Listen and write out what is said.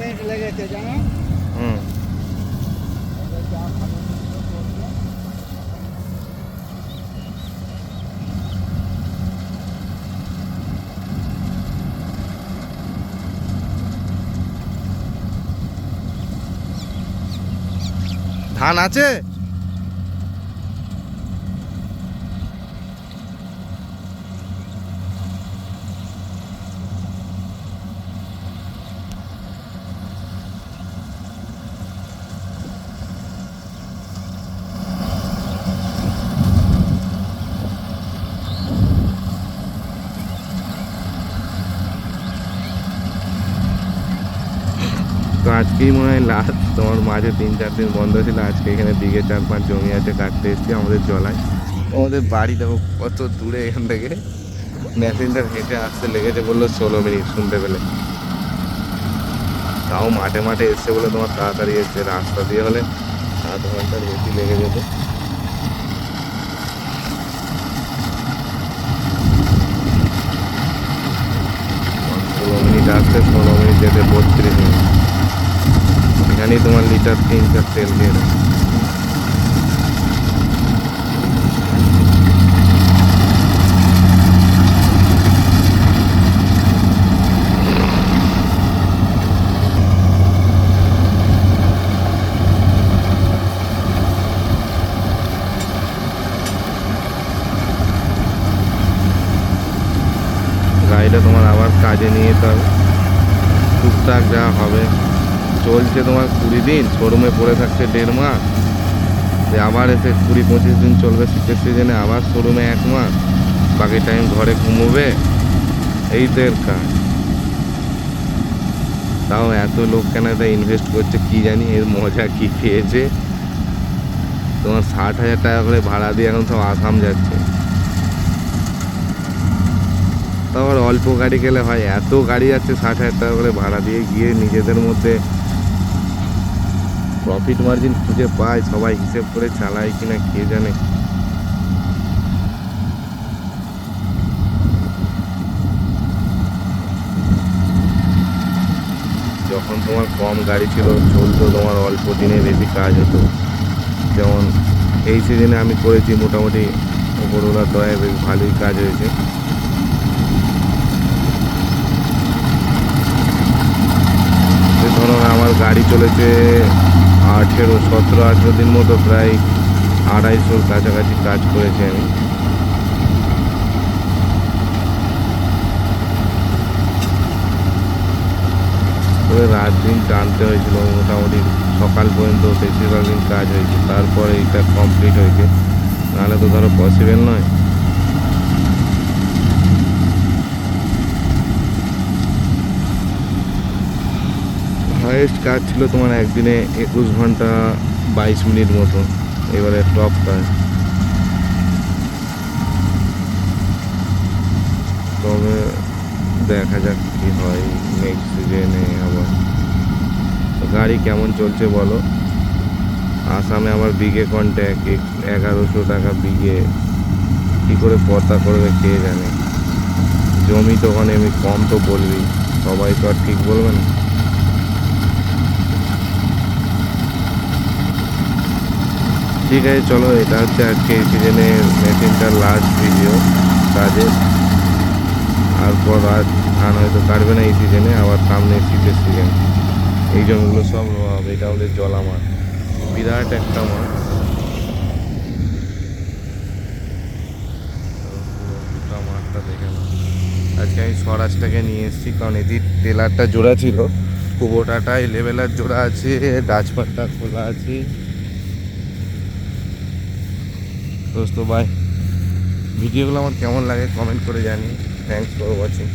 Current লেগেছে জানো। হুম। ধান আছে? তো আজকেই মনে হয় লাস্ট, তোমার মাঝে 3-4 দিন বন্ধ ছিল। আজকে এখানে দিকে 4-5 জমি আছে, কাটতে এসেছি আমাদের জলায়। আমাদের বাড়ি দেখো কত দূরে এখান থেকে। মেশিনটা হেঁটে আসতে লেগেছে বললো 16 মিনিট শুনতে পেলে। তাও মাঠে মাঠে এসছে বলে তোমার তাড়াতাড়ি এসছে, রাস্তা দিয়ে হলে আধ ঘন্টার বেশি লেগে যেত। 16 মিনিট আসতে 16 মিনিট যেতে 32 মিনিট। এখানেই তোমার লিটার 3-4 তেল দিয়ে দেয়। গাড়িটা তোমার আবার কাজে নিয়ে যেতে হবে, টুকটাক যা হবে। চলছে তোমার 20 দিন, শোরুমে পড়ে থাকছে 1.5 মাস, আবার এসে 20-25 দিন চলবে শীতের সিজনে, আবার শোরুমে 1 মাস, বাকি টাইম ঘরে ঘুমোবে। এই তো এর কাজ। তাও এত লোক কেন এটা ইনভেস্ট করছে কি জানি, এর মজা কি পেয়েছে। তোমার 60,000 টাকা করে ভাড়া দিয়ে এখন সব আসাম যাচ্ছে। তারপর অল্প গাড়ি গেলে হয়, এত গাড়ি যাচ্ছে 60,000 টাকা করে ভাড়া দিয়ে, গিয়ে নিজেদের মধ্যে প্রফিট মার্জিন খুঁজে পায়, সবাই হিসেব করে চালায় কিনা কে জানে। যখন তোমার কম গাড়ি ছিল, চলতো তোমার অল্প দিনে বেশি কাজ হতো। যেমন এই সিজনে আমি করেছি মোটামুটি, উপরওয়ালার দয়ায় বেশ ভালোই কাজ হয়েছে। ধরুন আমার গাড়ি চলেছে 17-18 দিন মতো, প্রায় 250-র কাছাকাছি কাজ করেছি আমি। তবে রাত দিন টানতে হয়েছিল, মোটামুটি সকাল পর্যন্ত বেশিরভাগ দিন কাজ হয়েছে, তারপরে এটা কমপ্লিট হয়েছে, নাহলে তো ধরো পসিবল নয়। হাইয়েস্ট কাজ ছিল তোমার একদিনে 21 ঘন্টা 22 মিনিট মতো, এবারে টপ কাজ। তবে দেখা যাক কি হয় নেক্সট সিজনে। আবার গাড়ি কেমন চলছে বলো। আসামে আবার বিঘে কন্ট্যাক্ট 1100 টাকা বিঘে, কী করে পর্দা করবে কে জানে। জমি তো ওখানে আমি কম তো বলবি, সবাই তো আর ঠিক বলবে না। ঠিক আছে চলো, এটা হচ্ছে আজকে এই সিজনের মেশিনটার লাস্ট ভিডিও কাজের। তারপর আর ধান হয়তো কাটবে না এই সিজনে, আবার সামনে শীতের সিজন। এই জমিগুলো সব রোয়া হবে। এটা হলে জলা মাছ, বিরাট একটা মাছ, গোটা মাছটা দেখে না। আজকে আমি স্বরাজটাকে নিয়ে এসেছি, কারণ এদিক টেলারটা জোড়া ছিল, কুবোটাটায় লেভেলার জোড়া আছে, ডাচপাটটা খোলা আছে। দোস্ত ভাই, ভিডিওগুলো আমার কেমন লাগে কমেন্ট করে জানি। Thanks for watching.